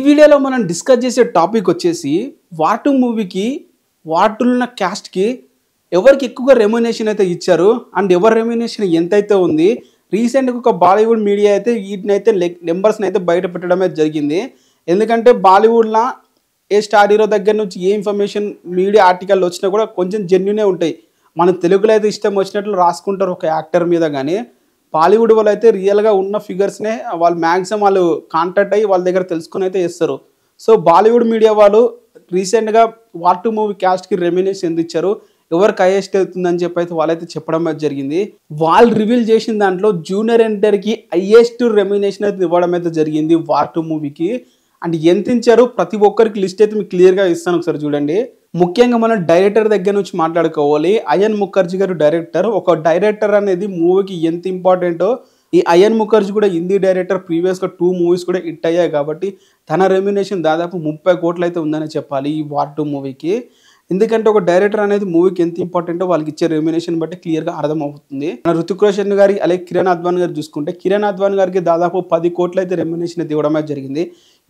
ఈ వీడియోలో మనం డిస్కస్ చేసే టాపిక్ వచ్చేసి వార్ 2 మూవీకి వార్ 2 ఉన్న క్యాస్ట్కి ఎవరికి ఎక్కువగా రెమ్యునేషన్ అయితే ఇచ్చారు అండ్ ఎవరి రెమ్యునేషన్ ఎంత అయితే ఉంది. రీసెంట్గా ఒక బాలీవుడ్ మీడియా అయితే వీటిని అయితే నెంబర్స్ని అయితే బయట పెట్టడమే జరిగింది. ఎందుకంటే బాలీవుడ్లో ఏ స్టార్ హీరో దగ్గర నుంచి ఏ ఇన్ఫర్మేషన్ మీడియా ఆర్టికల్ వచ్చినా కూడా కొంచెం జెన్యునే ఉంటాయి. మన తెలుగులో అయితే ఇష్టం వచ్చినట్లు రాసుకుంటారు ఒక యాక్టర్ మీద, కానీ బాలీవుడ్ వాళ్ళు అయితే రియల్గా ఉన్న ఫిగర్స్నే వాళ్ళు మ్యాక్సిమం వాళ్ళు కాంటాక్ట్ అయ్యి వాళ్ళ దగ్గర తెలుసుకుని అయితే చేస్తారు. సో బాలీవుడ్ మీడియా వాళ్ళు రీసెంట్గా వార్ 2 మూవీ క్యాస్ట్కి రెమ్యునేషన్ ఎంత ఇచ్చారు, ఎవరికి హైయెస్ట్ అవుతుందని చెప్పి అయితే వాళ్ళైతే చెప్పడం జరిగింది. వాళ్ళు రివీల్ చేసిన దాంట్లో జూనియర్ ఎన్టీఆర్కి హైయెస్ట్ రెమ్యునేషన్ అయితే ఇవ్వడం అయితే జరిగింది వార్ 2 మూవీకి. అండ్ ఎంత ఇచ్చారు ప్రతి ఒక్కరికి లిస్ట్ అయితే మీకు క్లియర్గా ఇస్తాను, ఒకసారి చూడండి. ముఖ్యంగా మనం డైరెక్టర్ దగ్గర నుంచి మాట్లాడుకోవాలి. అయాన్ ముఖర్జీ గారు డైరెక్టర్. ఒక డైరెక్టర్ అనేది మూవీకి ఎంత ఇంపార్టెంటో ఈ అయాన్ ముఖర్జీ కూడా హిందీ డైరెక్టర్, ప్రీవియస్గా 2 మూవీస్ కూడా హిట్ అయ్యాయి కాబట్టి తన రెమ్యునేషన్ దాదాపు 30 కోట్లు అయితే ఉందని చెప్పాలి ఈ వార్ 2 మూవీకి. ఎందుకంటే ఒక డైరెక్టర్ అనేది మూవీకి ఎంత ఇంపార్టెంటో వాళ్ళకి ఇచ్చే రెమ్యునేషన్ బట్టి క్లియర్గా అర్థమవుతుంది. మన రుతిక్ రోషన్ గారి అలాగే కిరణ్ అద్వానీ గారు చూసుకుంటే కిరణ్ అద్వానీ గారికి దాదాపు 10 కోట్లు అయితే రెమ్యునేషన్ అయితే ఇవ్వడమే జరిగింది.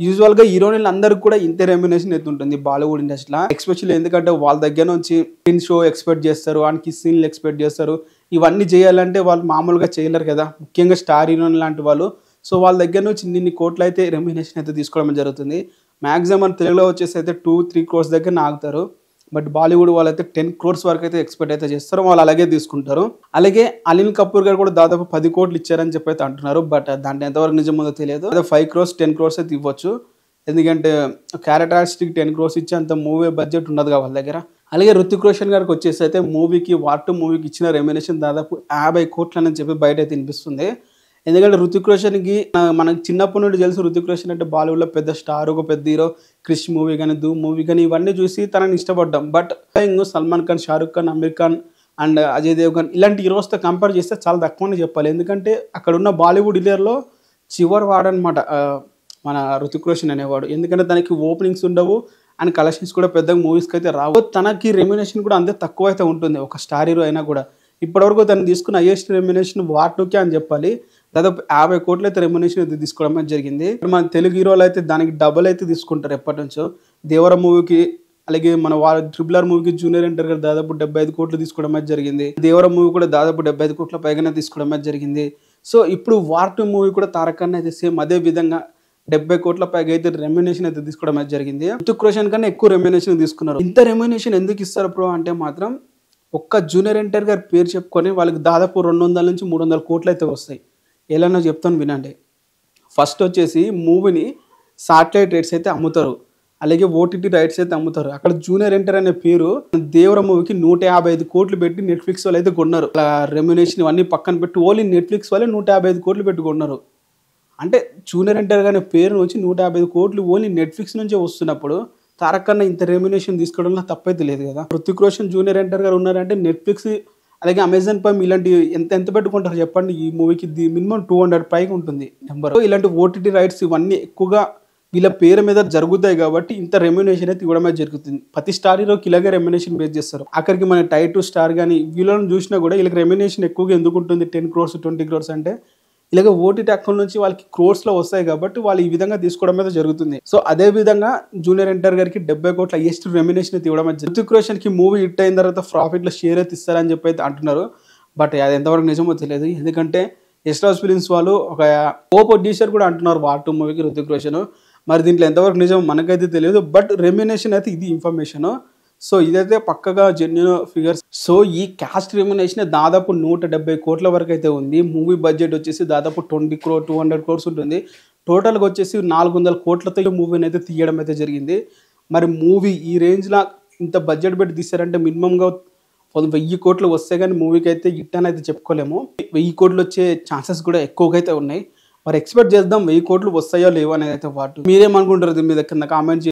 యూజువల్గా హీరోయిన్లు అందరికీ కూడా ఇంతే రెమ్యునేషన్ అయితే ఉంటుంది బాలీవుడ్ ఇండస్ట్రీలో. ఎక్స్పెషల్లీ ఎందుకంటే వాళ్ళ దగ్గర నుంచి స్క్రీన్ షో ఎక్స్పెక్ట్ చేస్తారు అండ్ కిస్ సీన్లు ఎక్స్పెక్ట్ చేస్తారు. ఇవన్నీ చేయాలంటే వాళ్ళు మామూలుగా చేయలేరు కదా, ముఖ్యంగా స్టార్ హీరోయిన్ లాంటి వాళ్ళు. సో వాళ్ళ దగ్గర నుంచి ఇన్ని కోట్లు అయితే రెమ్యునేషన్ అయితే తీసుకోవడం జరుగుతుంది. మ్యాక్సిమం మన తెలుగులో వచ్చేసి అయితే 2-3 crores దగ్గర ఆగుతారు. బట్ బాలీవుడ్ వాళ్ళైతే 10 crores వరకు అయితే ఎక్స్పెక్ట్ అయితే చేస్తారు, వాళ్ళు అలాగే తీసుకుంటారు. అలాగే అనిల్ కపూర్ గారు కూడా దాదాపు 10 కోట్లు ఇచ్చారని చెప్పి అయితే అంటున్నారు. బట్ దాంట్లో ఎంతవరకు నిజం ఉందో తెలియదు. అదే 5 crores 10 crores అయితే ఇవ్వచ్చు, ఎందుకంటే క్యారెక్టరిస్టిక్ 10 crores ఇచ్చే అంత మూవీ బడ్జెట్ ఉండదు వాళ్ళ దగ్గర. అలాగే రుతిక్ రోషన్ గారికి వచ్చేసి అయితే మూవీకి వార్ 2 మూవీకి ఇచ్చిన రెమ్యునేషన్ దాదాపు 50 కోట్లు అని చెప్పి బయట అయితే వినిపిస్తుంది. ఎందుకంటే రుతిక్ రోషన్కి మనకి చిన్నప్పటి నుండి తెలుసు, రుతిక్ రోషన్ అంటే బాలీవుడ్లో పెద్ద స్టార్, ఒక పెద్ద హీరో. క్రిష్ మూవీ కానీ, ధూమ్ మూవీ కానీ ఇవన్నీ చూసి తనని ఇష్టపడ్డాం. బట్ సల్మాన్ ఖాన్, షారుఖ్ ఖాన్, అమీర్ ఖాన్ అండ్ అజయ్ దేవ్గన్ ఇలాంటి హీరోస్తో కంపేర్ చేస్తే చాలా తక్కువనే చెప్పాలి. ఎందుకంటే అక్కడ ఉన్న బాలీవుడ్ హీరోలో చివరి వాడనమాట మన రుతిక్ రోషన్ అనేవాడు. ఎందుకంటే తనకి ఓపెనింగ్స్ ఉండవు అండ్ కలెక్షన్స్ కూడా పెద్దగా మూవీస్కి అయితే రావు. తనకి రెమ్యునేషన్ కూడా అంతే తక్కువ అయితే ఉంటుంది ఒక స్టార్ హీరో అయినా కూడా. ఇప్పటివరకు తను తీసుకున్న హైయెస్ట్ రెమ్యునేషన్ వార్ 2కే అని చెప్పాలి. దాదాపు 50 కోట్లు అయితే రెమ్యునేషన్ అయితే తీసుకోవడం జరిగింది. మన తెలుగు హీరోలు అయితే దానికి డబుల్ అయితే తీసుకుంటారు ఎప్పటి నుంచో. దేవర మూవీకి అలాగే మన RRR మూవీకి జూనియర్ ఎన్టీఆర్ గారు దాదాపు 75 కోట్లు తీసుకోవడం అయితే జరిగింది. దేవర మూవీ కూడా దాదాపు 75 కోట్ల పైగానే తీసుకోవడం అయితే జరిగింది. సో ఇప్పుడు వార్ 2 మూవీ కూడా తారక్ ఖాన్ అయితే సేమ్ అదే విధంగా 70 కోట్ల పైగా అయితే రెమ్యునేషన్ అయితే తీసుకోవడం అయితే జరిగింది. రుతిక్ రోషన్ కన్నా ఎక్కువ రెమ్యునేషన్ తీసుకున్నారు. ఇంత రెమ్యునేషన్ ఎందుకు ఇస్తారు బ్రో అంటే మాత్రం ఒక్క జూనియర్ ఎన్టీఆర్ గారి పేరు చెప్పుకొని వాళ్ళకి దాదాపు 200 నుంచి 300 కోట్లు అయితే వస్తాయి. ఎలానో చెప్తాను వినండి. ఫస్ట్ వచ్చేసి మూవీని సాటిలైట్ రైట్స్ అయితే అమ్ముతారు, అలాగే OTT రైట్స్ అయితే అమ్ముతారు. అక్కడ జూనియర్ ఎన్టీఆర్ అనే పేరు దేవర మూవీకి 155 కోట్లు పెట్టి నెట్ఫ్లిక్స్ వాళ్ళు అయితే కొన్నారు. అలా రెమ్యునేషన్ ఇవన్నీ పక్కన పెట్టి ఓన్లీ నెట్ఫ్లిక్స్ వాళ్ళే 155 కోట్లు పెట్టి కొన్నారు. అంటే జూనియర్ ఎన్టీఆర్ అనే పేరు నుంచి 155 కోట్లు ఓన్లీ నెట్ఫ్లిక్స్ నుంచే వస్తున్నప్పుడు తారక్ కన్నా ఇంత రెమ్యునేషన్ తీసుకోవడంలో తప్పైతే లేదు కదా. రుతిక్ రోషన్, జూనియర్ ఎన్టీఆర్ గారు ఉన్నారంటే నెట్ఫ్లిక్స్ అలాగే అమెజాన్ ప్రైమ్ ఇలాంటి ఎంత పెట్టుకుంటారు చెప్పండి. ఈ మూవీకి మినిమం 200 పైగా ఉంటుంది నెంబర్. ఇలాంటి OTT రైట్స్ ఇవన్నీ ఎక్కువగా వీళ్ళ పేరు మీద జరుగుతాయి కాబట్టి ఇంత రెమ్యునేషన్ అయితే ఇవ్వడమే జరుగుతుంది. ప్రతి స్టార్ హీరోకి ఇలాగే రెమ్యునేషన్ బేస్ చేస్తారు. అక్కడికి మన టైటిల్ స్టార్ కానీ వీళ్ళని చూసినా కూడా వీళ్ళకి రెమ్యునేషన్ ఎక్కువగా ఎందుకు ఉంటుంది, 10 crores 20 crores అంటే ఇలాగ OTT అకౌంట్ నుంచి వాళ్ళకి క్రోర్స్లో వస్తాయి కాబట్టి వాళ్ళు ఈ విధంగా తీసుకోవడం అయితే జరుగుతుంది. సో అదే విధంగా జూనియర్ ఎన్టీఆర్ గారికి 70 కోట్ల హైయెస్ట్ రెమ్యునేషన్ అయితే ఇవ్వడం అయితే. రుతిక్ రోషన్కి మూవీ హిట్ అయిన తర్వాత ప్రాఫిట్లో షేర్ అయితే ఇస్తారని చెప్పి అయితే అంటున్నారు. బట్ అది ఎంతవరకు నిజమో తెలియదు. ఎందుకంటే యశ్రాజ్ ఫిలిమ్స్ వాళ్ళు ఒక ప్రొడ్యూసర్ కూడా అంటున్నారు వార్ 2 మూవీకి రుతిక్ రోషన్. మరి దీంట్లో ఎంతవరకు నిజం మనకైతే తెలియదు. బట్ రెమ్యునేషన్ అయితే ఇది ఇన్ఫర్మేషన్. సో ఇదైతే పక్కగా జెన్యూన్ ఫిగర్స్. సో ఈ క్యాస్ట్ రెమ్యునేషన్ దాదాపు 170 కోట్ల వరకు అయితే ఉంది. మూవీ బడ్జెట్ వచ్చేసి దాదాపు 20 crores 200 crores ఉంటుంది. టోటల్గా వచ్చేసి 400 కోట్లతో మూవీని అయితే తీయడం అయితే జరిగింది. మరి మూవీ ఈ రేంజ్లో ఇంత బడ్జెట్ పెట్టి తీశారంటే మినిమంగా 1000 కోట్లు వస్తే కానీ మూవీకి అయితే హిట్ అని అయితే చెప్పుకోలేము. 1000 కోట్లు వచ్చే ఛాన్సెస్ కూడా ఎక్కువగా అయితే ఉన్నాయి. మరి ఎక్స్పెక్ట్ చేద్దాం 1000 కోట్లు వస్తాయో లేవో అనేది అయితే వాటి మీరేమనుకుంటారు దీని మీద కింద కామెంట్